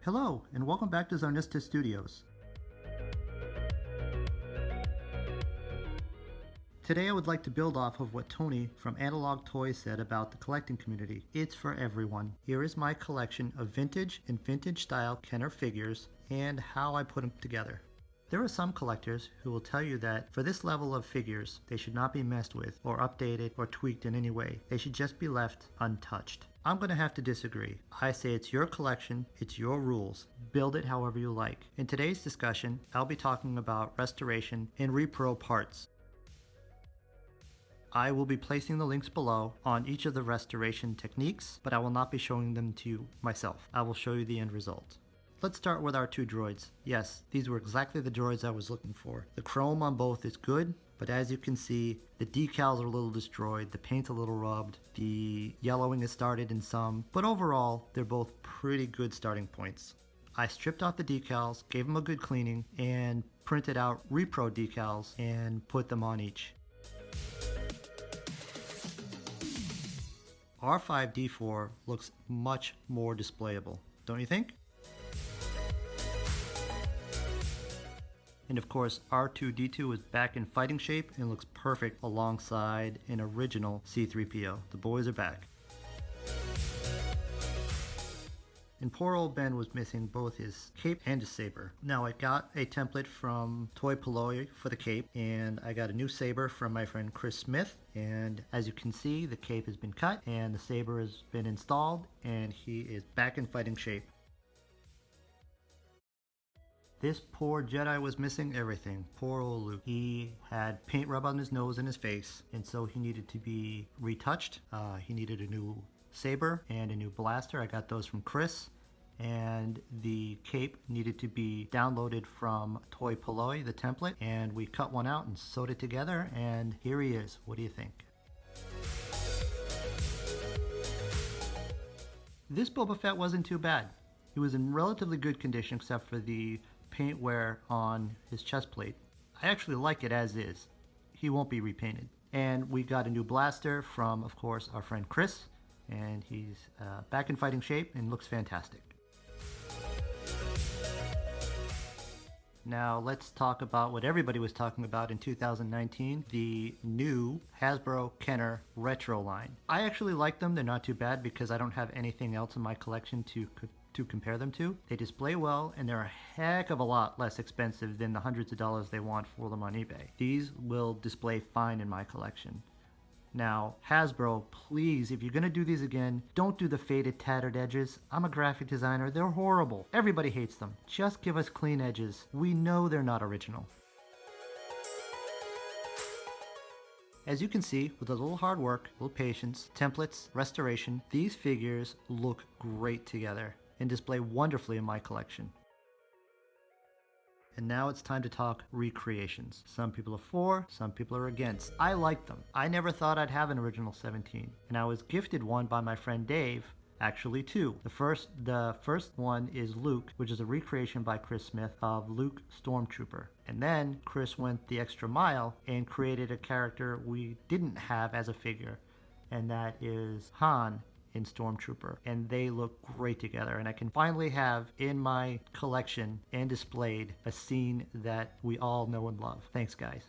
Hello, and welcome back to Zarnista Studios. Today I would like to build off of what Tony from Analog Toys said about the collecting community. It's for everyone. Here is my collection of vintage and vintage style Kenner figures and how I put them together. There are some collectors who will tell you that for this level of figures, they should not be messed with or updated or tweaked in any way. They should just be left untouched. I'm going to have to disagree. I say it's your collection, it's your rules. Build it however you like. In today's discussion, I'll be talking about restoration and repro parts. I will be placing the links below on each of the restoration techniques, but I will not be showing them to you myself. I will show you the end result. Let's start with our two droids. Yes, these were exactly the droids I was looking for. The chrome on both is good, but as you can see, the decals are a little destroyed, the paint's a little rubbed, the yellowing has started in some, but overall, they're both pretty good starting points. I stripped off the decals, gave them a good cleaning, and printed out repro decals and put them on each. R5-D4 looks much more displayable, don't you think? And of course, R2-D2 is back in fighting shape and looks perfect alongside an original C-3PO. The boys are back. And poor old Ben was missing both his cape and his saber. Now I got a template from Toy POLLOI for the cape, and I got a new saber from my friend Chris Smith. And as you can see, the cape has been cut and the saber has been installed, and he is back in fighting shape. This poor Jedi was missing everything. Poor old Luke. He had paint rub on his nose and his face, and so he needed to be retouched. He needed a new saber and a new blaster. I got those from Chris. And the cape needed to be downloaded from Toy POLLOI, the template, and we cut one out and sewed it together, and here he is. What do you think? This Boba Fett wasn't too bad. He was in relatively good condition except for the paint wear on his chest plate. I actually like it as is. He won't be repainted. And we got a new blaster from, of course, our friend Chris, and he's back in fighting shape and looks fantastic. Now let's talk about what everybody was talking about in 2019, the new Hasbro Kenner Retro line. I actually like them. They're not too bad because I don't have anything else in my collection to compare them to. They display well, and they're a heck of a lot less expensive than the hundreds of dollars they want for them on eBay. These will display fine in my collection. Now, Hasbro, please, if you're going to do these again, don't do the faded, tattered edges. I'm a graphic designer. They're horrible. Everybody hates them. Just give us clean edges. We know they're not original. As you can see, with a little hard work, a little patience, templates, restoration, these figures look great together and display wonderfully in my collection. And now it's time to talk recreations. Some people are for, some people are against. I like them. I never thought I'd have an original 17, and I was gifted one by my friend Dave. Actually two. The first one is Luke, which is a recreation by Chris Smith of Luke Stormtrooper. And then Chris went the extra mile and created a character we didn't have as a figure, and that is Han in Stormtrooper, and they look great together, and I can finally have in my collection and displayed a scene that we all know and love. Thanks, guys.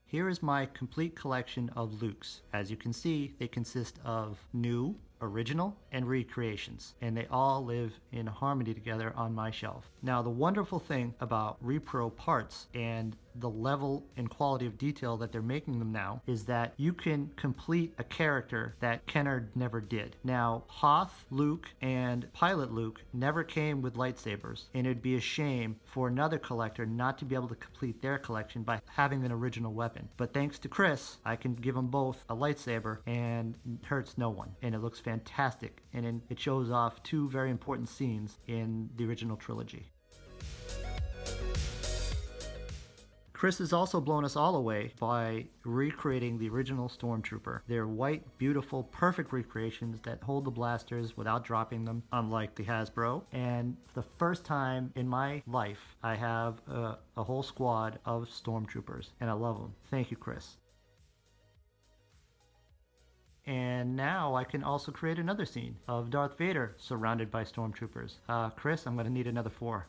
Here is my complete collection of Lukes. As you can see, they consist of new, original, and recreations, and they all live in harmony together on my shelf. Now, the wonderful thing about repro parts and the level and quality of detail that they're making them now is that you can complete a character that Kenner never did. Now, Hoth Luke and Pilot Luke never came with lightsabers, and it'd be a shame for another collector not to be able to complete their collection by having an original weapon. But thanks to Chris, I can give them both a lightsaber and it hurts no one, and it looks fantastic, and it shows off two very important scenes in the original trilogy. Chris has also blown us all away by recreating the original Stormtrooper. They're white, beautiful, perfect recreations that hold the blasters without dropping them, unlike the Hasbro. And for the first time in my life, I have a whole squad of Stormtroopers, and I love them. Thank you, Chris. And now I can also create another scene of Darth Vader surrounded by stormtroopers. Chris, I'm going to need another 4.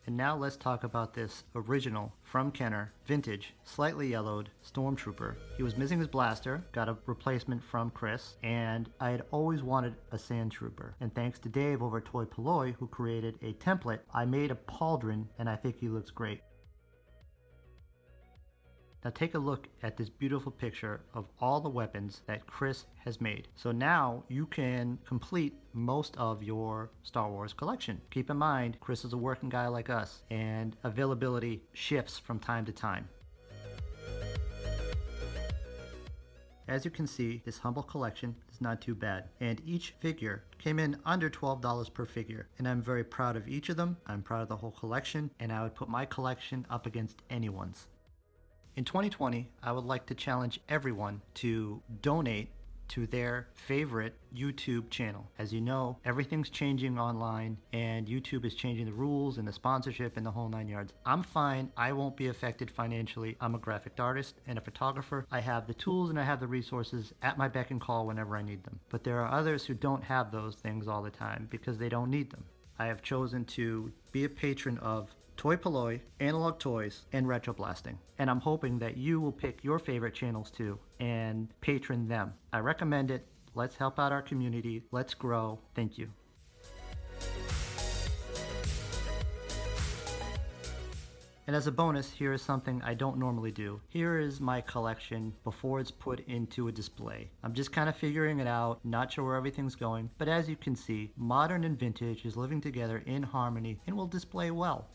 And now let's talk about this original, from Kenner, vintage, slightly yellowed Stormtrooper. He was missing his blaster, got a replacement from Chris, and I had always wanted a Sandtrooper. And thanks to Dave over at Toy POLLOI, who created a template, I made a pauldron, and I think he looks great. Now take a look at this beautiful picture of all the weapons that Chris has made. So now you can complete most of your Star Wars collection. Keep in mind, Chris is a working guy like us, and availability shifts from time to time. As you can see, this humble collection is not too bad, and each figure came in under $12 per figure, and I'm very proud of each of them. I'm proud of the whole collection, and I would put my collection up against anyone's. In 2020, I would like to challenge everyone to donate to their favorite YouTube channel. As you know, everything's changing online, and YouTube is changing the rules and the sponsorship and the whole 9 yards. I'm fine. I won't be affected financially. I'm a graphic artist and a photographer. I have the tools and I have the resources at my beck and call whenever I need them. But there are others who don't have those things all the time because they don't need them. I have chosen to be a patron of Toy POLLOI, Analog Toys, and Retro Blasting. And I'm hoping that you will pick your favorite channels too and patron them. I recommend it. Let's help out our community. Let's grow. Thank you. And as a bonus, here is something I don't normally do. Here is my collection before it's put into a display. I'm just kind of figuring it out, not sure where everything's going, but as you can see, modern and vintage is living together in harmony and will display well.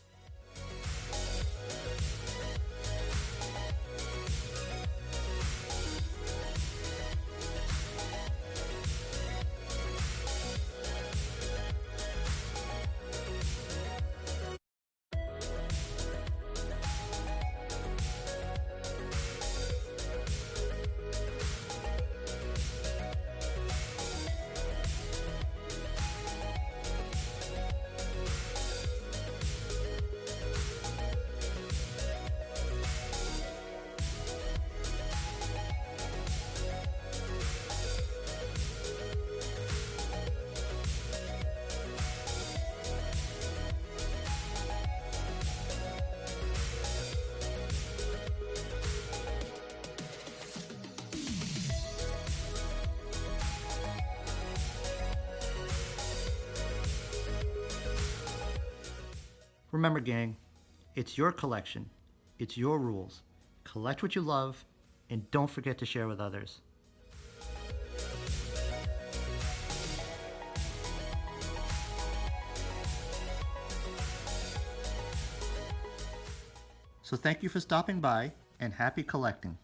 Remember, gang, it's your collection, it's your rules. Collect what you love, and don't forget to share with others. So thank you for stopping by, and happy collecting.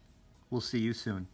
We'll see you soon.